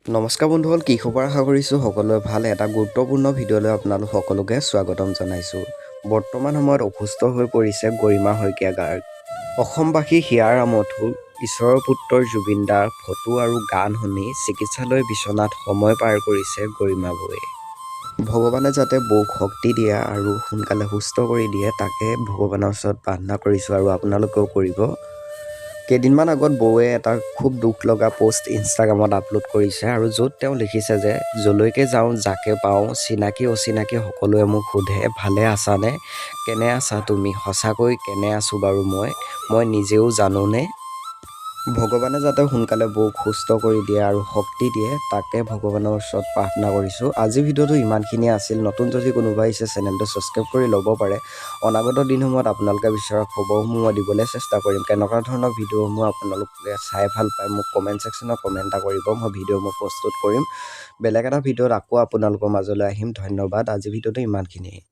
নমস্কাৰ বন্ধুসকল, কি খবৰ? আশা কৰিছোঁ সকলোৱে ভাল। এটা গুৰুত্বপূৰ্ণ ভিডিঅ'লৈ আপোনালোক সকলোকে স্বাগতম জনাইছোঁ। বৰ্তমান সময়ত অসুস্থ হৈ পৰিছে গৰিমা গাৰ্গ। অসমবাসী হিয়াৰ আমঠু ঈশ্বৰৰ পুত্ৰৰ জুবিন দাৰ ফটো আৰু গান শুনি চিকিৎসালয় বিচনাত সময় পাৰ কৰিছে গৰিমা বৌয়ে। ভগৱানে যাতে বৌক শক্তি দিয়ে আৰু সোনকালে সুস্থ কৰি দিয়ে, তাকে ভগৱানৰ ওচৰত প্ৰাৰ্থনা কৰিছোঁ আৰু আপোনালোকেও কৰিব। কেইদিনমান আগত বৌয়ে এটা খুব দুখ লগা পোষ্ট ইনষ্টাগ্ৰামত আপলোড কৰিছে আৰু য'ত তেওঁ লিখিছে যে যলৈকে যাওঁ যাকে পাওঁ চিনাকি অচিনাকি সকলোৱে মোক সোধে, ভালে আছানে? কেনে আছা তুমি? সঁচাকৈ কেনে আছোঁ বাৰু মই নিজেও জানোনে? ভগৱানে যাতে সোনকালে বৌক সুস্থ কৰি দিয়ে আৰু শক্তি দিয়ে, তাকে ভগৱানৰ ওচৰত প্ৰাৰ্থনা কৰিছোঁ। আজিৰ ভিডিঅ'টো ইমানখিনিয়ে আছিল। নতুন যদি কোনোবা আহিছে চেনেলটো ছাবস্ক্ৰাইব কৰি ল'ব পাৰে। অনাগত দিনসমূহত আপোনালোকে বিচৰা খবৰসমূহ মই দিবলৈ চেষ্টা কৰিম। কেনেকুৱা ধৰণৰ ভিডিঅ'সমূহ আপোনালোকে চাই ভাল পায় মোক কমেণ্ট ছেকশ্যনত কমেণ্ট এটা কৰিব। মই ভিডিঅ'সমূহ প্ৰস্তুত কৰিম। বেলেগ এটা ভিডিঅ'ত আকৌ আপোনালোকৰ মাজলৈ আহিম। ধন্যবাদ। আজিৰ ভিডিঅ'টো ইমানখিনিয়ে।